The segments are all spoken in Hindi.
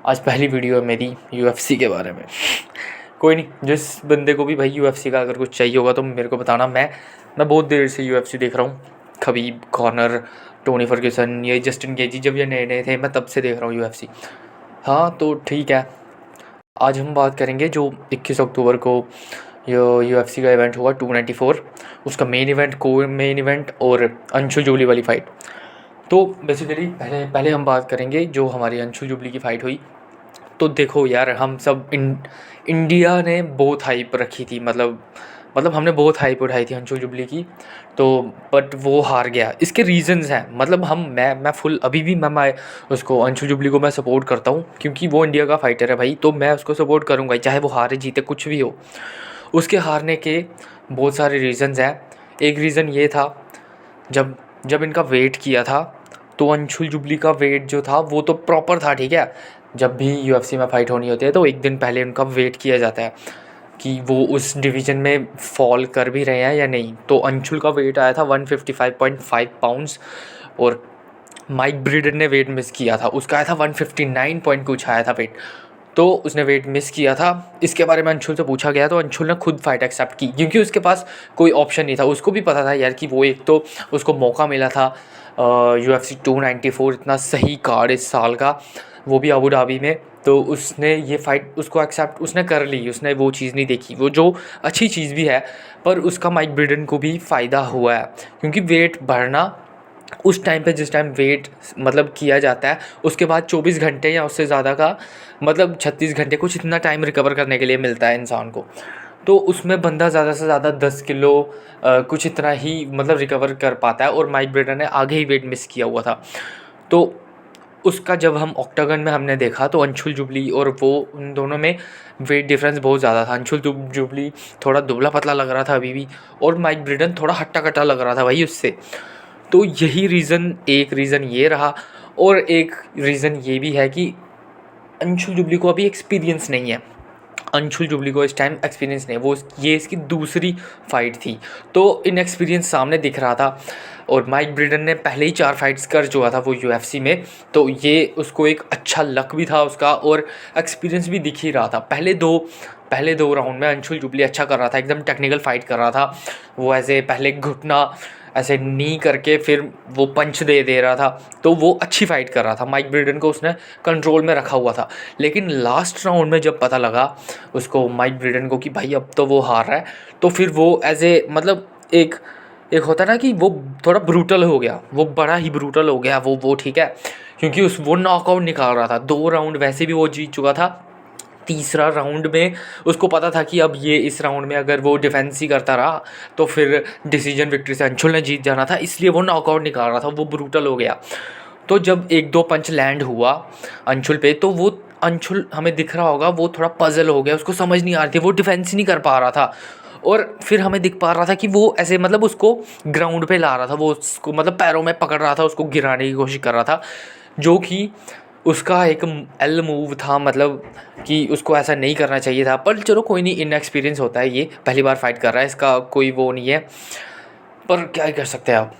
आज पहली वीडियो है मेरी यूएफसी के बारे में। कोई नहीं, जिस बंदे को भी भाई यूएफसी का अगर कुछ चाहिए होगा तो मेरे को बताना। मैं बहुत देर से यूएफसी देख रहा हूँ। खबीब, कॉनर, टोनी फर्ग्यूसन, ये जस्टिन गेजी जब ये नए नए थे मैं तब से देख रहा हूँ यूएफसी। हाँ तो ठीक है, आज हम बात करेंगे जो 21 अक्टूबर को यूएफसी का इवेंट हुआ 294, उसका मेन इवेंट और अंशु जूली वाली फ़ाइट। तो बेसिकली पहले हम बात करेंगे जो हमारी अंशु जुबली की फ़ाइट हुई। तो देखो यार, हम सब इंडिया ने बहुत हाइप रखी थी, मतलब हमने बहुत हाइप उठाई थी अंशु जुबली की। तो बट वो हार गया। इसके रीजंस हैं, मतलब मैं फुल अभी भी मैं उसको अंशु जुबली को मैं सपोर्ट करता हूँ क्योंकि वो इंडिया का फाइटर है भाई, तो मैं उसको सपोर्ट करूँगा चाहे वो हारे जीते कुछ भी हो। उसके हारने के बहुत सारे रीज़न्स हैं। एक रीज़न ये था, जब इनका वेट किया था तो अंशुल जुबली का वेट जो था वो तो प्रॉपर था, ठीक है। जब भी यूएफसी में फ़ाइट होनी होती है तो एक दिन पहले उनका वेट किया जाता है कि वो उस डिवीज़न में फॉल कर भी रहे हैं या नहीं। तो अंशुल का वेट आया था 155.5 पाउंड्स और माइक ब्रीडर ने वेट मिस किया था, उसका आया था 159 पॉइंट कुछ आया था वेट। तो उसने वेट मिस किया था। इसके बारे में अंशुल से पूछा गया तो अंशुल ने खुद फाइट एक्सेप्ट की क्योंकि उसके पास कोई ऑप्शन नहीं था। उसको भी पता था यार कि वो एक तो उसको मौका मिला था UFC 294, इतना सही कार्ड इस साल का, वो भी अबू धाबी में। तो उसने ये फ़ाइट उसको एक्सेप्ट उसने कर ली, उसने वो चीज़ नहीं देखी, वो जो अच्छी चीज़ भी है। पर उसका माइक ब्रिडन को भी फ़ायदा हुआ है क्योंकि वेट बढ़ना उस टाइम पे जिस टाइम वेट मतलब किया जाता है उसके बाद 24 घंटे या उससे ज़्यादा का मतलब 36 घंटे कुछ इतना टाइम रिकवर करने के लिए मिलता है इंसान को। तो उसमें बंदा ज़्यादा से ज़्यादा 10 किलो कुछ इतना ही मतलब रिकवर कर पाता है और माइक ब्रेडर ने आगे ही वेट मिस किया हुआ था। तो उसका जब हम ऑक्टागन में हमने देखा तो अंशुल जुबली और वो उन दोनों में वेट डिफरेंस बहुत ज़्यादा था। अंशुल जुबली थोड़ा दुबला पतला लग रहा था अभी भी, और माइक ब्रेडन थोड़ा हट्टा कट्टा लग रहा था भाई उससे। तो यही एक रीज़न ये रहा, और एक रीज़न ये भी है कि अंशुल जुबली को अभी एक्सपीरियंस नहीं है। अंशुल जुबली को इस टाइम एक्सपीरियंस नहीं है, ये इसकी दूसरी फाइट थी तो इनएक्सपीरियंस सामने दिख रहा था। और माइक ब्रिडन ने पहले ही 4 फाइट्स कर चुका था वो यूएफसी में, तो ये उसको एक अच्छा लक भी था उसका और एक्सपीरियंस भी दिख ही रहा था। पहले दो राउंड में अंशुल जुबली अच्छा कर रहा था, एकदम टेक्निकल फाइट कर रहा था। वो ऐसे पहले घुटना ऐसे नी करके फिर वो पंच दे रहा था, तो वो अच्छी फाइट कर रहा था। माइक ब्रिडन को उसने कंट्रोल में रखा हुआ था। लेकिन लास्ट राउंड में जब पता लगा उसको माइक ब्रिडन को कि भाई अब तो वो हार रहा है, तो फिर वो एज ए मतलब एक होता है ना कि वो थोड़ा ब्रूटल हो गया, वो बड़ा ही ब्रूटल हो गया वो ठीक है, क्योंकि वो नॉकआउट निकाल रहा था। 2 राउंड वैसे भी वो जीत चुका था, तीसरा राउंड में उसको पता था कि अब ये इस राउंड में अगर वो डिफेंस ही करता रहा तो फिर डिसीजन विक्ट्री से अंशुल ने जीत जाना था, इसलिए वो नॉकआउट निकाल रहा था, वो ब्रूटल हो गया। तो जब 1-2 पंच लैंड हुआ अंशुल पे तो वो अंशुल हमें दिख रहा होगा वो थोड़ा पजल हो गया, उसको समझ नहीं आ रही थी, वो डिफेंस ही नहीं कर पा रहा था। और फिर हमें दिख पा रहा था कि वो ऐसे मतलब उसको ग्राउंड पे ला रहा था, वो उसको मतलब पैरों में पकड़ रहा था, उसको गिराने की कोशिश कर रहा था, जो कि उसका एक एल मूव था, मतलब कि उसको ऐसा नहीं करना चाहिए था। पर चलो कोई नहीं, इनएक्सपीरियंस होता है, ये पहली बार फाइट कर रहा है, इसका कोई वो नहीं है, पर क्या ही कर सकते हैं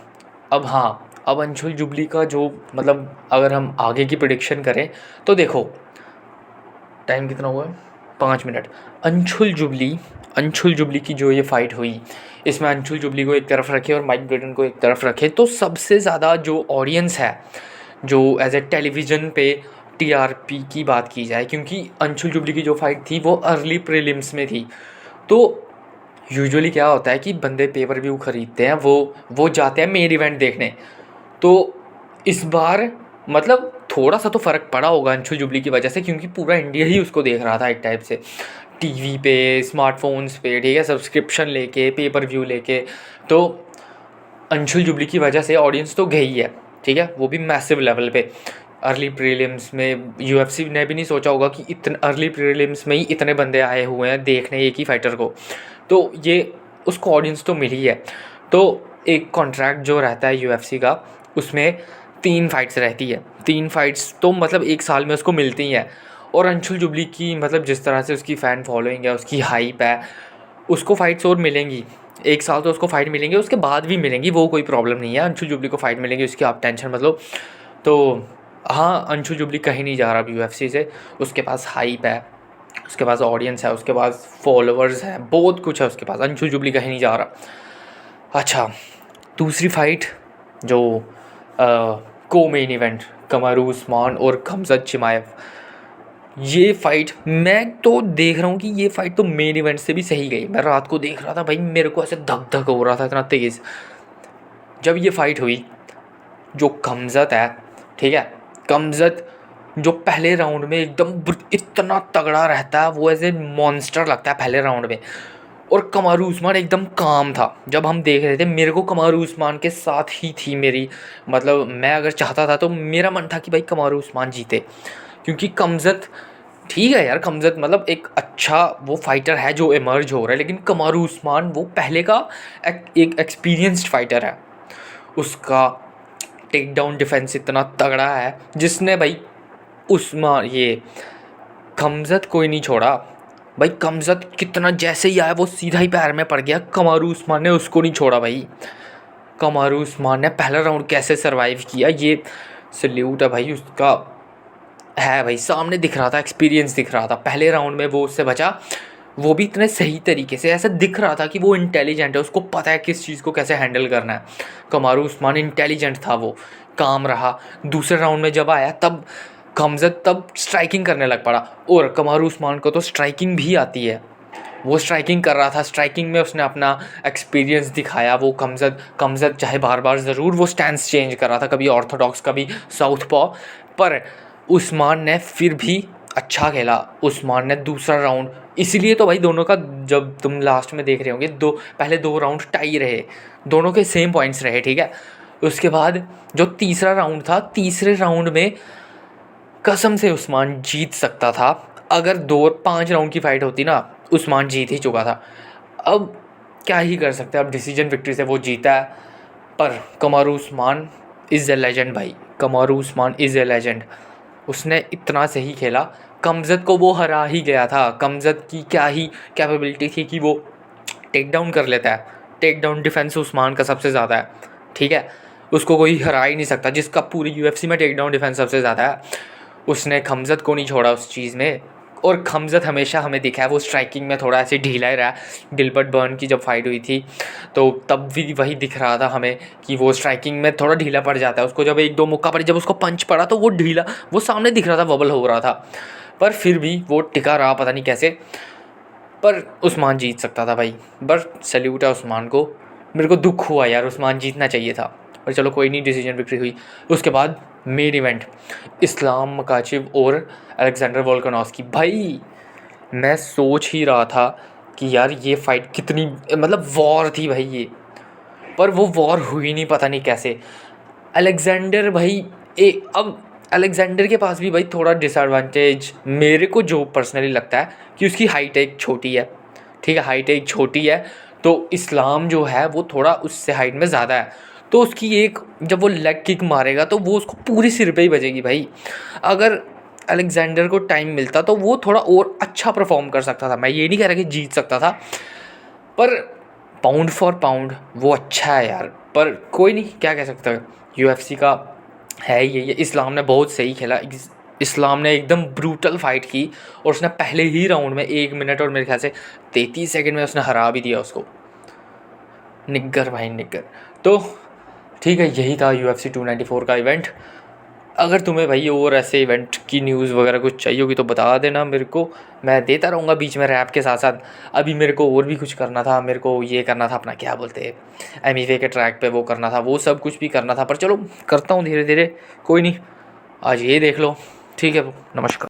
अब हाँ, अब अंशुल जुबली का जो मतलब अगर हम आगे की प्रिडिक्शन करें तो देखो टाइम कितना हुआ है, 5 मिनट। अंशुल जुबली की जो ये फ़ाइट हुई, इसमें अंशुल जुबली को एक तरफ रखे और माइक ब्रेडन को एक तरफ रखे, तो सबसे ज़्यादा जो ऑडियंस है, जो एज ए टेलीविज़न पे टीआरपी की बात की जाए, क्योंकि अंशुल जुबली की जो फ़ाइट थी वो अर्ली प्रीलिम्स में थी। तो यूजुअली क्या होता है कि बंदे पेपर व्यू ख़रीदते हैं, वो जाते हैं मेन इवेंट देखने। तो इस बार मतलब थोड़ा सा तो फ़र्क पड़ा होगा अंशुल जुबली की वजह से, क्योंकि पूरा इंडिया ही उसको देख रहा था एक टाइप से, टीवी पे, स्मार्टफोन्स पे, ठीक है, सब्सक्रिप्शन लेके, पेपर व्यू लेके। तो अंशुल जुबली की वजह से ऑडियंस तो गई है, ठीक है, वो भी मैसिव लेवल पे। अर्ली प्रीलिम्स में यूएफसी ने भी नहीं सोचा होगा कि इतने अर्ली प्रीलिम्स में ही इतने बंदे आए हुए हैं देखने एक ही फाइटर को, तो ये उसको ऑडियंस तो मिली है। तो एक कॉन्ट्रैक्ट जो रहता है यूएफसी का, उसमें 3 फाइट्स रहती है, 3 फाइट्स तो मतलब 1 साल में उसको मिलती हैं। और अंशुल जुबली की मतलब जिस तरह से उसकी फ़ैन फॉलोइंग है, उसकी हाइप है, उसको फाइट्स और मिलेंगी। 1 साल तो उसको फाइट मिलेंगे, उसके बाद भी मिलेंगी, वो कोई प्रॉब्लम नहीं है, अंशुल जुबली को फाइट मिलेंगी, उसकी आप टेंशन मत लो। तो हाँ, अंशु जुबली कहीं नहीं जा रहा अब यूएफसी से। उसके पास हाइप है, उसके पास ऑडियंस है, उसके पास फॉलोअर्स हैं, बहुत कुछ है उसके पास। अंशु जुबली कहीं नहीं जा रहा। अच्छा, दूसरी फाइट जो को मेन इवेंट, कमरू उस्मान और कमज़त चिमाएव। ये फाइट मैं तो देख रहा हूँ कि ये फाइट तो मेन इवेंट से भी सही गई। मैं रात को देख रहा था भाई, मेरे को ऐसे धक धक हो रहा था इतना तेज़ जब ये फाइट हुई। जो कमज़त है, ठीक है, कमज़त जो पहले राउंड में एकदम इतना तगड़ा रहता है, वो ऐसे मॉन्स्टर लगता है पहले राउंड में। और कमारू उस्मान एकदम काम था जब हम देख रहे थे। मेरे को कमारू उस्मान के साथ ही थी मेरी, मतलब मैं अगर चाहता था तो मेरा मन था कि भाई कमारू उस्मान जीते, क्योंकि कमज़त ठीक है यार, कमज़त मतलब एक अच्छा वो फाइटर है जो इमर्ज हो रहा है, लेकिन कमारू उस्मान वो पहले का एक एक्सपीरियंस्ड फाइटर है। उसका टेक डाउन डिफेंस इतना तगड़ा है जिसने भाई उस्मान ये कमज़त कोई नहीं छोड़ा भाई। कमज़त कितना जैसे ही आया वो सीधा ही पैर में पड़ गया। कमारू उस्मान ने उसको नहीं छोड़ा भाई। कमारू उस्मान ने पहला राउंड कैसे सरवाइव किया, ये सल्यूट है भाई उसका। है भाई, सामने दिख रहा था, एक्सपीरियंस दिख रहा था। पहले राउंड में वो उससे बचा, वो भी इतने सही तरीके से, ऐसा दिख रहा था कि वो इंटेलिजेंट है, उसको पता है किस चीज़ को कैसे हैंडल करना है। कमारू उस्मान इंटेलिजेंट था, वो काम रहा। दूसरे राउंड में जब आया तब कमज़त तब स्ट्राइकिंग करने लग पड़ा, और कमारू उस्मान को तो स्ट्राइकिंग भी आती है। वो स्ट्राइकिंग कर रहा था, स्ट्राइकिंग में उसने अपना एक्सपीरियंस दिखाया। वो कमज़त चाहे बार बार ज़रूर वो स्टैंस चेंज कर रहा था, कभी ऑर्थोडॉक्स कभी साउथ पॉ, पर उस्मान ने फिर भी अच्छा खेला। उस्मान ने दूसरा राउंड, इसीलिए तो भाई दोनों का, जब तुम लास्ट में देख रहे होंगे, पहले दो राउंड टाई रहे, दोनों के सेम पॉइंट्स रहे, ठीक है। उसके बाद जो तीसरा राउंड था, तीसरे राउंड में कसम से उस्मान जीत सकता था। अगर 5 राउंड की फाइट होती ना, उस्मान जीत ही चुका था। अब क्या ही कर सकते हैं, अब डिसीजन विक्ट्री से वो जीता है। पर कमारू उस्मान इज़ ए लेजेंड भाई, कमारू उस्मान इज़ ए लेजेंड। उसने इतना सही खेला, कमज़त को वो हरा ही गया था। कमज़त की क्या ही कैपेबिलिटी थी कि वो टेक डाउन कर लेता है। टेक डाउन डिफेंस उस्मान का सबसे ज़्यादा है, ठीक है, उसको कोई हरा ही नहीं सकता। जिसका पूरी यूएफसी में टेक डाउन डिफेंस सबसे ज़्यादा है, उसने कमज़त को नहीं छोड़ा उस चीज़ में। और कमज़त हमेशा हमें दिखा है वो स्ट्राइकिंग में थोड़ा ऐसे ढीला ही रहा। गिलबर्ट बर्न की जब फाइट हुई थी तो तब भी वही दिख रहा था हमें कि वो स्ट्राइकिंग में थोड़ा ढीला पड़ जाता है। उसको जब 1-2 मौका पड़े, जब उसको पंच पड़ा तो वो ढीला, वो सामने दिख रहा था, वबल हो रहा था, पर फिर भी वो टिका रहा, पता नहीं कैसे। पर उस्मान जीत सकता था भाई, बस सल्यूट है उस्मान को। मेरे को दुख हुआ यार, उस्मान जीतना चाहिए था, पर चलो कोई नहीं, डिसीजन विक्ट्री हुई। उसके बाद मेन इवेंट, इस्लाम मकाचिव और अलेक्जेंडर वोल्कानोव्स्की। भाई मैं सोच ही रहा था कि यार ये फाइट कितनी, मतलब वॉर थी भाई ये, पर वो वॉर हुई नहीं, पता नहीं कैसे। अलेक्जेंडर भाई अब अलेक्जेंडर के पास भी भाई थोड़ा डिसएडवांटेज मेरे को जो पर्सनली लगता है कि उसकी हाइट एक छोटी है, ठीक है, हाइट एक छोटी है। तो इस्लाम जो है वो थोड़ा उससे हाइट में ज़्यादा है, तो उसकी एक, जब वो लेग किक मारेगा तो वो उसको पूरी सिर पे ही बजेगी भाई। अगर अलेक्जेंडर को टाइम मिलता तो वो थोड़ा और अच्छा परफॉर्म कर सकता था। मैं ये नहीं कह रहा कि जीत सकता था, पर पाउंड फॉर पाउंड वो अच्छा है यार। पर कोई नहीं, क्या कह सकता है, यूएफसी का है ये इस्लाम ने बहुत सही खेला। इस्लाम ने एकदम ब्रूटल फाइट की, और उसने पहले ही राउंड में 1 मिनट और मेरे ख्याल से 33 सेकंड में उसने हरा भी दिया उसको। निग्गर भाई निग्गर। तो ठीक है, यही था UFC 294 का इवेंट। अगर तुम्हें भाई और ऐसे इवेंट की न्यूज़ वगैरह कुछ चाहिए होगी तो बता देना मेरे को, मैं देता रहूँगा बीच में रैप के साथ साथ। अभी मेरे को और भी कुछ करना था, मेरे को ये करना था अपना, क्या बोलते हैं, MMA के ट्रैक पे वो करना था, वो सब कुछ भी करना था, पर चलो करता हूँ धीरे धीरे, कोई नहीं। आज ये देख लो, ठीक है, नमस्कार।